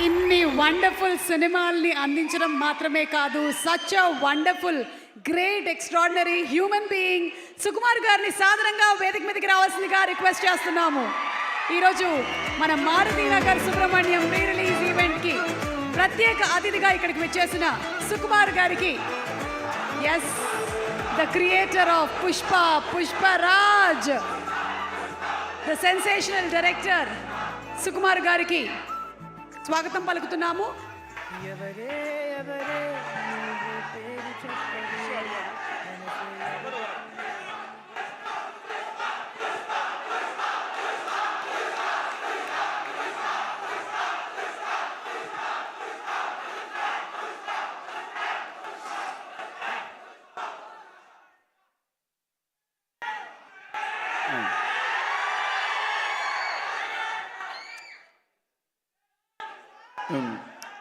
ఇన్ని వండర్ఫుల్ సినిమాల్ని అందించడం మాత్రమే కాదు, such a wonderful great extraordinary human being Sukumar గారిని సాధారణంగా వేదిక మీదకి రావాల్సిందిగా రిక్వెస్ట్ చేస్తున్నాము. ఈరోజు మన మారుతి నగర్ సుబ్రహ్మణ్యం ప్రీ రిలీజ్ ఈవెంట్కి ప్రత్యేక అతిథిగా ఇక్కడికి వచ్చేసిన సుకుమార్ గారికి, yes, the creator of Pushpa, Pushparaj, the sensational director Sukumar గారికి స్వాగతం పలుకుతున్నాము.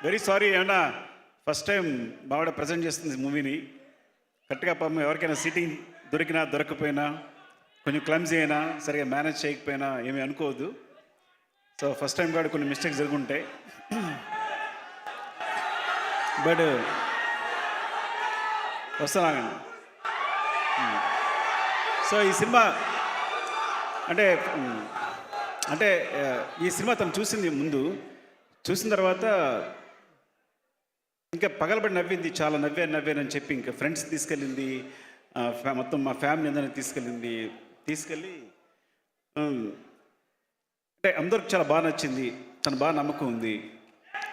వెరీ సారీ, ఏమన్నా ఫస్ట్ టైం బాగా ప్రజెంట్ చేస్తుంది మూవీని. కరెక్ట్గా పాపం ఎవరికైనా సీటింగ్ దొరికినా దొరకపోయినా, కొంచెం క్లమ్జీ అయినా, సరిగా మేనేజ్ చేయకపోయినా ఏమీ అనుకోవద్దు. సో ఫస్ట్ టైం కూడా కొన్ని మిస్టేక్స్ జరుగుంటాయి. బట్ వస్తున్నానండి. సో ఈ సినిమా అంటే ఈ సినిమా తను చూసింది ముందు, చూసిన తర్వాత ఇంకా పగలబడి నవ్వింది, చాలా నవ్వానని చెప్పి ఇంకా ఫ్రెండ్స్ తీసుకెళ్ళింది, మొత్తం మా ఫ్యామిలీ అందరినీ తీసుకెళ్ళి అంటే అందరికి చాలా బాగా నచ్చింది. తను బాగా నమ్మకం ఉంది,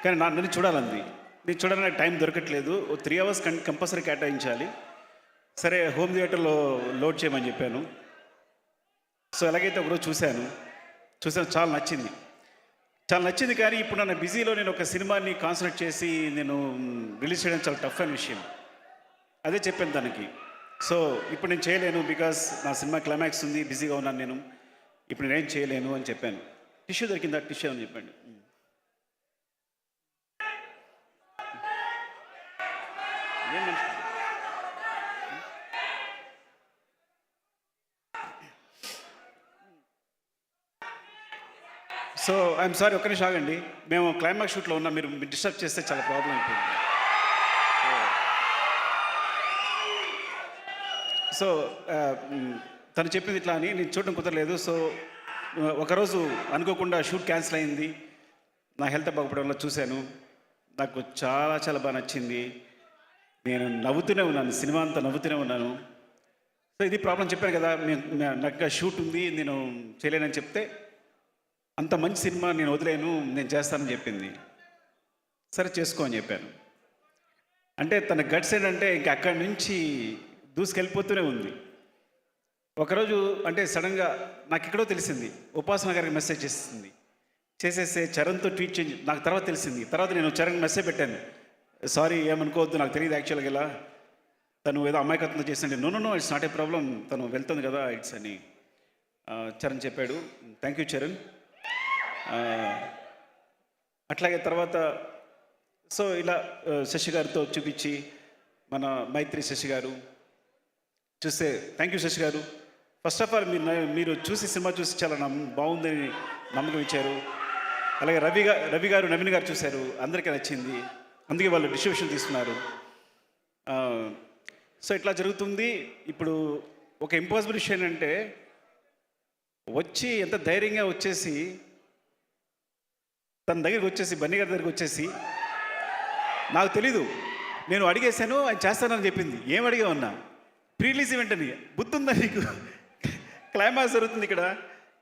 కానీ నన్ను చూడాలంది. నేను చూడాలని టైం దొరకట్లేదు, 3 hours కంపల్సరీ కేటాయించాలి. సరే హోమ్ థియేటర్లో లోడ్ చేయమని చెప్పాను. సో ఎలాగైతే ఒకరోజు చూశాను, చాలా నచ్చింది. కానీ ఇప్పుడు నన్ను బిజీలో నేను ఒక సినిమాని కాన్సన్ట్రేట్ చేసి నేను రిలీజ్ చేయడం చాలా టఫ్ అయిన విషయం. అదే చెప్పాను తనకి. సో ఇప్పుడు నేను చేయలేను, బికాస్ నా సినిమా క్లైమాక్స్ ఉంది, బిజీగా ఉన్నాను నేను, ఇప్పుడు నేనేం చేయలేను అని చెప్పాను. టిష్యూ దొరికిందా? టిష్యూ అని చెప్పండి. సో ఐఎమ్ సారీ, ఒక్క నిమిషం ఆగండి. మేము క్లైమాక్స్ షూట్లో ఉన్నాం, మీరు డిస్టర్బ్ చేస్తే చాలా ప్రాబ్లం అయిపోయింది. సో తను చెప్పింది ఇట్లా అని నేను చూడడం కుదరలేదు. సో ఒకరోజు అనుకోకుండా షూట్ క్యాన్సిల్ అయింది. నా హెల్త్ బాగుపడడం వల్ల చూశాను, నాకు చాలా బాగా నచ్చింది. నేను నవ్వుతూనే ఉన్నాను, సినిమా అంతా నవ్వుతూనే ఉన్నాను. సో ఇది ప్రాబ్లం చెప్పాను కదా, నాకు షూట్ ఉంది, నేను చేయలేనని చెప్తే, అంత మంచి సినిమా నేను వదిలేను, నేను చేస్తానని చెప్పింది. సరే చేసుకో అని చెప్పాను. అంటే తన గట్స్ ఏంటంటే ఇంక అక్కడి నుంచి దూసుకెళ్ళిపోతూనే ఉంది. ఒకరోజు అంటే సడన్గా నాకు ఎక్కడో తెలిసింది, ఉపాసన గారికి మెసేజ్ చేసేస్తే చరణ్తో ట్వీట్ చేంజ్ నాకు తర్వాత తెలిసింది. తర్వాత నేను చరణ్ మెసేజ్ పెట్టాను, సారీ ఏమనుకోవద్దు, నాకు తెలియదు యాక్చువల్గా ఇలా తను ఏదో అమాయకత్వంతో చేసింది. No it's not a problem, తను వెళ్తుంది కదా ఇట్స్ అని చరణ్ చెప్పాడు. Thank you Charan. అట్లాగే తర్వాత సో ఇలా శశి గారితో చూపించి, మన మైత్రి శశి గారు చూస్తే, థ్యాంక్ యూ శశి గారు. ఫస్ట్ ఆఫ్ ఆల్ మీరు చూసి సినిమా చూసి చాలా బాగుందని నమ్మకం ఇచ్చారు. అలాగే రవి గారు నవీన్ గారు చూశారు, అందరికీ నచ్చింది, అందుకే వాళ్ళు డిస్ట్రిబ్యూషన్ తీసుకున్నారు. సో ఇట్లా జరుగుతుంది. ఇప్పుడు ఒక ఇంపాసిబుల్ విషయం ఏంటంటే, వచ్చి ఎంత ధైర్యంగా వచ్చేసి తన దగ్గరికి వచ్చేసి, బన్నీ గారి దగ్గరికి వచ్చేసి, నాకు తెలీదు, నేను అడిగేశాను, ఆయన చేస్తానని చెప్పింది. ఏం అడిగా ఉన్నా, ప్రీ రిలీజ్ ఈవెంట్ అని, బుద్ధి ఉందా నీకు? క్లైమాక్స్ జరుగుతుంది ఇక్కడ,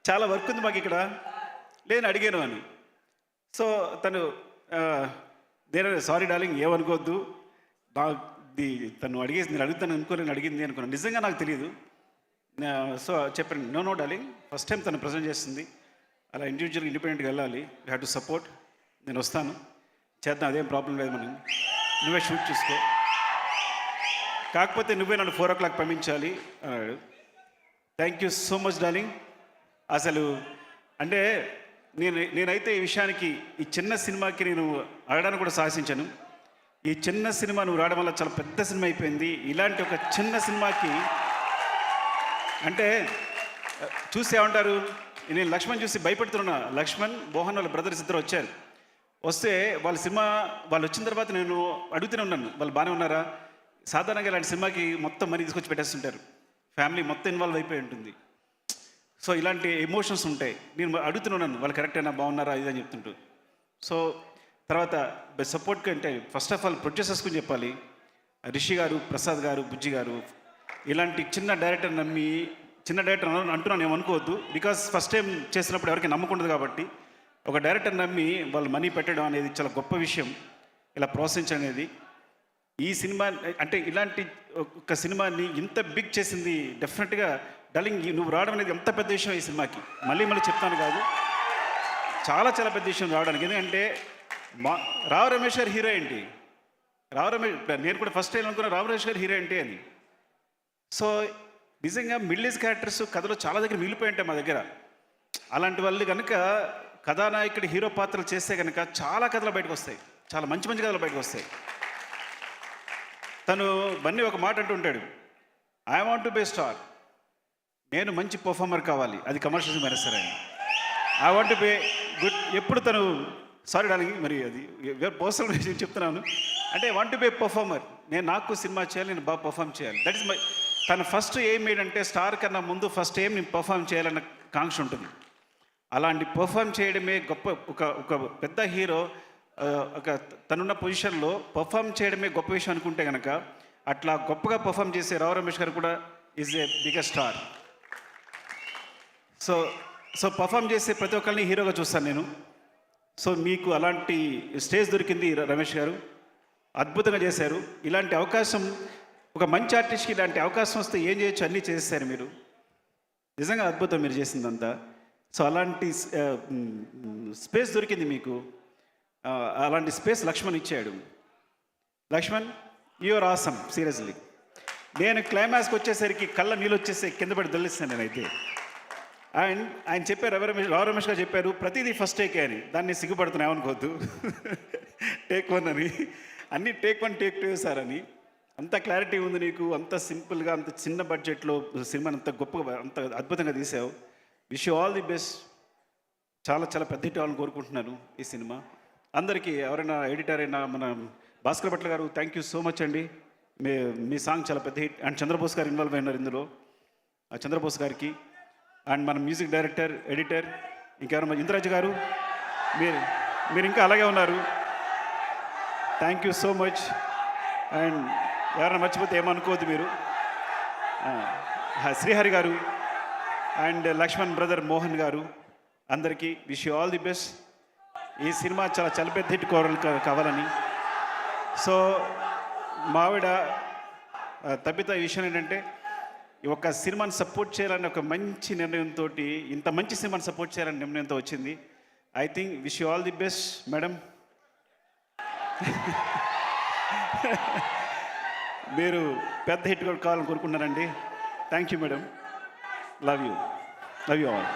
చాలా వర్క్ ఉంది మాకు ఇక్కడ, లేదని అడిగాను అని. సో తను సారీ డార్లింగ్, ఏమనుకోవద్దు, తను అడిగేసి నేను అడుగుతాను అనుకోలేని అడిగింది అనుకున్నాను, నిజంగా నాకు తెలియదు. సో చెప్పండి, నో డార్లింగ్, ఫస్ట్ టైం తను ప్రజెంట్ చేస్తుంది, అలా ఇండివిజువల్గా ఇండిపెండెంట్గా వెళ్ళాలి, యూ హ్యావ్ టు సపోర్ట్, నేను వస్తాను, చేద్దాం, అదేం ప్రాబ్లం లేదు, మనం నువ్వే షూట్ చూసుకో, కాకపోతే నువ్వే నన్ను 4 o'clock పంపించాలి అన్నాడు. Thank you so much darling. అసలు అంటే నేనైతే ఈ విషయానికి, ఈ చిన్న సినిమాకి నేను అడగడానికి కూడా సాహసించాను. ఈ చిన్న సినిమా నువ్వు రావడం వల్ల చాలా పెద్ద సినిమా అయిపోయింది. ఇలాంటి ఒక చిన్న సినిమాకి అంటే చూసి ఏమంటారు, నేను లక్ష్మణ్ చూసి భయపడుతున్నా. లక్ష్మణ్ మోహన్ వాళ్ళ బ్రదర్స్ ఇద్దరు వచ్చారు. వస్తే వాళ్ళ సినిమా వాళ్ళు వచ్చిన తర్వాత నేను అడుగుతూనే ఉన్నాను, వాళ్ళు బాగానే ఉన్నారా? సాధారణంగా ఇలాంటి సినిమాకి మొత్తం మనీ తీసుకొచ్చి పెట్టేస్తుంటారు, ఫ్యామిలీ మొత్తం ఇన్వాల్వ్ అయిపోయి ఉంటుంది. సో ఇలాంటి ఎమోషన్స్ ఉంటాయి. నేను అడుగుతున్నాను వాళ్ళు కరెక్టేనా, బాగున్నారా ఇదని చెప్తుంటూ. సో తర్వాత సపోర్ట్గా అంటే ఫస్ట్ ఆఫ్ ఆల్ ప్రొడ్యూసర్స్ గురించి చెప్పాలి. రిషి గారు, ప్రసాద్ గారు, బుజ్జి గారు, ఇలాంటి చిన్న డైరెక్టర్ నమ్మి, చిన్న డైరెక్టర్ అంటున్నాను ఏమనుకోవద్దు, బికాస్ ఫస్ట్ టైం చేసినప్పుడు ఎవరికి నమ్మకుండదు కాబట్టి ఒక డైరెక్టర్ నమ్మి వాళ్ళు మనీ పెట్టడం అనేది చాలా గొప్ప విషయం. ఇలా ప్రోత్సహించడం అనేది ఈ సినిమా అంటే ఇలాంటి ఒక సినిమాని ఇంత బిగ్ చేసింది డెఫినెట్గా డార్లింగ్, నువ్వు రావడం అనేది ఎంత పెద్ద విషయం ఈ సినిమాకి. మళ్ళీ చెప్తాను కాదు, చాలా చాలా పెద్ద విషయం రావడానికి. ఎందుకంటే రావు రమేష్ గారు హీరో ఏంటి, రావు రమేష్, నేను కూడా ఫస్ట్ టైం అనుకున్నా రావు రమేష్ గారు హీరో ఏంటి అని. సో నిజంగా మిడిల్ ఏజ్ క్యారెక్టర్స్ కథలో చాలా దగ్గర మిగిలిపోయి ఉంటాయి మా దగ్గర. అలాంటి వాళ్ళు కనుక కథానాయకుడి హీరో పాత్రలు చేస్తే కనుక చాలా కథలు బయటకు వస్తాయి, చాలా మంచి మంచి కథలు బయటకు వస్తాయి. తను బన్నీ ఒక మాట అంటూ ఉంటాడు, I want to be star, నేను మంచి పర్ఫార్మర్ కావాలి, అది కమర్షియల్ సినిమా సరే, I want to be good. ఎప్పుడు తను సారీ డార్లింగ్, మరి అది పర్సనల్ విషయం చెప్తున్నాను, అంటే వాంట్ టు బి పర్ఫార్మర్, నాకు సినిమా చేయాలి, నేను బాగా పర్ఫామ్ చేయాలి. దట్ ఇస్ మై, తను ఫస్ట్ ఎయిమ్ ఏంటంటే స్టార్ కన్నా ముందు ఫస్ట్ ఎయిమ్ నేను పర్ఫామ్ చేయాలన్న కాంక్ష ఉంటుంది. అలాంటి పర్ఫామ్ చేయడమే గొప్ప. ఒక పెద్ద హీరో ఒక తనున్న పొజిషన్లో పర్ఫామ్ చేయడమే గొప్ప విషయం అనుకుంటే కనుక, అట్లా గొప్పగా పర్ఫామ్ చేసే రావు రమేష్ గారు కూడా is a biggest star. So perform చేసే ప్రతి ఒక్కరిని హీరోగా చూస్తాను నేను. సో మీకు అలాంటి స్టేజ్ దొరికింది రమేష్ గారు, అద్భుతంగా చేశారు. ఇలాంటి అవకాశం ఒక మంచి ఆర్టిస్ట్కి ఇలాంటి అవకాశం వస్తే ఏం చేయొచ్చు అన్నీ చేస్తారు మీరు, నిజంగా అద్భుతం మీరు చేసిందంతా. సో అలాంటి స్పేస్ దొరికింది మీకు, అలాంటి స్పేస్ లక్ష్మణ్ ఇచ్చాడు. Lakshman, you are awesome seriously. నేను క్లైమాక్స్కి వచ్చేసరికి కళ్ళ నీళ్ళు వచ్చేసి కింద పడి దొల్లిస్తాను నేనైతే. అండ్ ఆయన చెప్పారు, రావు రమేష్ గారు చెప్పారు ప్రతిదీ ఫస్ట్ టేకే అని. దాన్ని సిగ్గుపడుతున్నాయి అనుకోవద్దు, టేక్ 1 అని, అన్నీ టేక్ 1 టేక్ 2 సార్ అని. అంత క్లారిటీ ఉంది నీకు, అంత సింపుల్గా, అంత చిన్న బడ్జెట్లో సినిమాని అంత గొప్పగా, అంత అద్భుతంగా తీసావు. Wish you all the best. చాలా చాలా పెద్ద హిట్ అవ్వాలని కోరుకుంటున్నాను ఈ సినిమా. అందరికీ ఎవరైనా ఎడిటర్ అయినా మన భాస్కర్ భట్ల గారు, థ్యాంక్ యూ సో మచ్ అండి. మీ సాంగ్ చాలా పెద్ద హిట్. అండ్ చంద్రబోస్ గారు ఇన్వాల్వ్ అయినారు ఇందులో, చంద్రబోస్ గారికి. అండ్ మన మ్యూజిక్ డైరెక్టర్, ఎడిటర్ ఇంకెవరైనా ఇంద్రాజ్ గారు, మీరు ఇంకా అలాగే ఉన్నారు. Thank you so much. And ఎవరైనా మర్చిపోతే ఏమనుకోవద్దు మీరు. శ్రీహరి గారు అండ్ లక్ష్మణ్ బ్రదర్ మోహన్ గారు, అందరికీ wish you all the best. ఈ సినిమా చాలా పెద్ద హిట్ కావాలని. సో మా ఆవిడ తప్పిత విషయం ఏంటంటే, ఈ ఒక సినిమాని సపోర్ట్ చేయాలని ఒక మంచి నిర్ణయంతో, ఇంత మంచి సినిమాని సపోర్ట్ చేయాలని నిర్ణయంతో వచ్చింది. I think wish you all the best madam. మీరు పెద్ద హిట్ కావాలని కోరుకుంటున్నారండి. Thank you madam. Love you all.